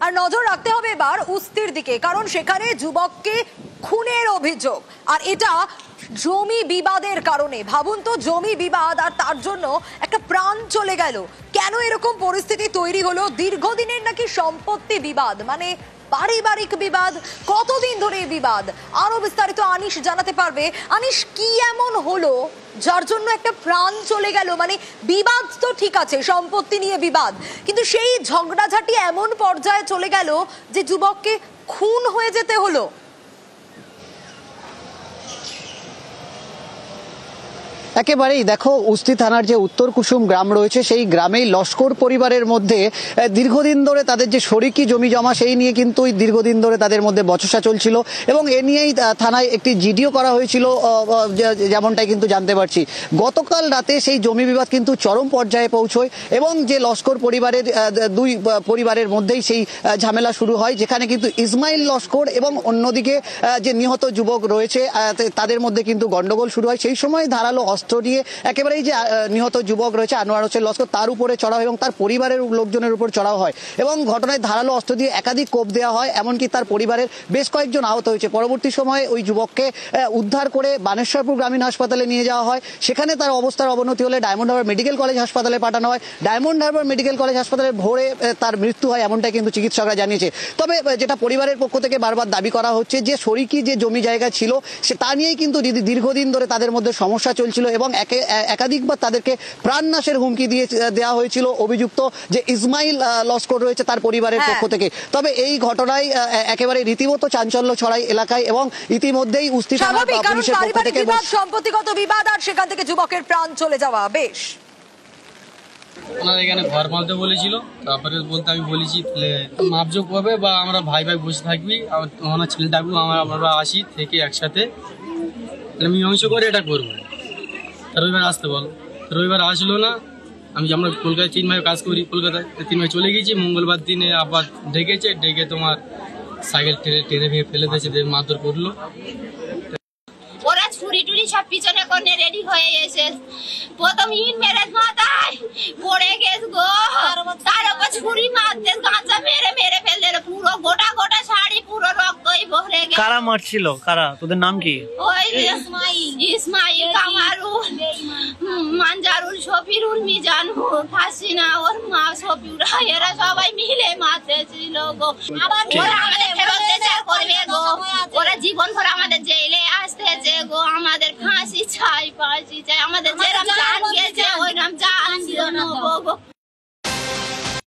আর নজর রাখতে হবে এবার উস্তির দিকে, কারণ সেখানে যুবককে খুনের অভিযোগ, আর এটা জমি বিবাদের কারণে। ভাবুন তো, জমি বিবাদ আর তার জন্য একটা প্রাণ চলে গেল। কেন এরকম পরিস্থিতি তৈরি হলো? দীর্ঘদিনের নাকি সম্পত্তি বিবাদ, মানে পারিবারিক বিবাদ। কতদিন ধরে এই বিবাদ? আরো বিস্তারিত আনিশ জানাতে পারবে। আনিশ, কি এমন হলো যার জন্য একটা প্রাণ চলে গেল? মানে বিবাদ তো ঠিক আছে, সম্পত্তি নিয়ে বিবাদ, কিন্তু সেই ঝগড়াঝাটি এমন পর্যায়ে চলে গেল যে যুবককে খুন হয়ে যেতে হলো। একেবারেই দেখো, উস্তি থানার যে উত্তর কুসুম গ্রাম রয়েছে, সেই গ্রামেই লস্কর পরিবারের মধ্যে দীর্ঘদিন ধরে তাদের যে শরিকি জমি জমা, সেই নিয়ে কিন্তু দীর্ঘদিন ধরে তাদের মধ্যে বচসা চলছিল এবং এ নিয়েই থানায় একটি জিডিও করা হয়েছিল, যেমনটাই কিন্তু জানতে পারছি। গতকাল রাতে সেই জমি বিবাদ কিন্তু চরম পর্যায়ে পৌঁছয় এবং যে লস্কর পরিবারের দুই পরিবারের মধ্যেই সেই ঝামেলা শুরু হয়, যেখানে কিন্তু ইসমাইল লস্কর এবং অন্যদিকে যে নিহত যুবক রয়েছে তাদের মধ্যে কিন্তু গন্ডগোল শুরু হয়। সেই সময় ধারালো অস্ত্র নিয়ে একেবারেই যে নিহত যুবক রয়েছে আনোয়ার হোসেন লস্কর, তার উপরে চড়াও এবং তার পরিবারের লোকজনের উপর চড়াও হয় এবং ঘটনায় ধারালো অস্ত্র দিয়ে একাধিক কোপ দেওয়া হয়, এমনকি তার পরিবারের বেশ কয়েকজন আহত হয়েছে। পরবর্তী সময়ে ওই যুবককে উদ্ধার করে বানেশ্বরপুর গ্রামীণ হাসপাতালে নিয়ে যাওয়া হয়। সেখানে তার অবস্থার অবনতি হলে ডায়মন্ড হারবার মেডিকেল কলেজ হাসপাতালে পাঠানো হয়। ডায়মন্ড হারবার মেডিকেল কলেজ হাসপাতালে ভোরে তার মৃত্যু হয়, এমনটাই কিন্তু চিকিৎসকরা জানিয়েছে। তবে যেটা পরিবারের পক্ষ থেকে বারবার দাবি করা হচ্ছে যে শরিকি যে জমি জায়গা ছিল সে তা নিয়েই কিন্তু দীর্ঘদিন ধরে তাদের মধ্যে সমস্যা চলছিল এবং একাধিকবার তাদেরকে প্রাণনাশের হুমকি দিয়ে দেওয়া হয়েছিল অভিযুক্ত যে ইসমাইল লস্কর রয়েছে তার পরিবারের পক্ষ থেকে। তবে এই ঘটনায় একেবারে রীতিমতো চাঞ্চল্য ছড়ায় এলাকায় এবং ইতিমধ্যেই উস্তি থানার পুলিশের পক্ষ থেকে সম্পত্তিগত বিবাদ আর সেখান থেকে যুবকের প্রাণ চলে যাওয়া। বেশ, ওনারা এখানে ঘর বাঁধতে বলেছিল, তারপরে বলতে আমি বলেছি মাপজোক হবে বা আমরা ভাই ভাই বসে থাকবি, ওনার ছেলে ডাকবো, আমরা আসি থেকে একসাথে মীমাংস করে এটা করবো। রবিবার আসতে বল, রবিবার আসলো না। আমরা কলকাতায় 3 মাস কাজ করি, কলকাতায় 3 মাস চলে গেছি। মঙ্গলবার দিনে আবার ডেকে তোমার সাইকেল টেনে ভেঙে ফেলে দিয়েছে, মারধর করলো। ওরা ছুরি টুরি সব পিছনে করে রেডি হয়ে এসে প্রথম ইট মেরে মাথায় পড়ে গেছ গো, তার উপর ছুরি মারতে গাঁজা মেরে মেরে ফেললে পুরো গোটা গোটা শাড়ি পুরো রক্তই ভরে গেছে। কারা মারছিল? কারা? তোদের নাম কি? ওই ইসমাইল, কামারুল, মানজারুল, শফিরুল, মিজানুর, হাসিনা, ওর মা শফিউরা, এরা সবাই মিলে মারতেছিল গো। ওরা আমাদের ফেরত করবে গো, ওরা জীবন ভর আমাদের জেলে আসতেছে গো। আমাদের ফাঁসি চাই, ফাঁসি চাই, আমাদের যেরকম জান গেছে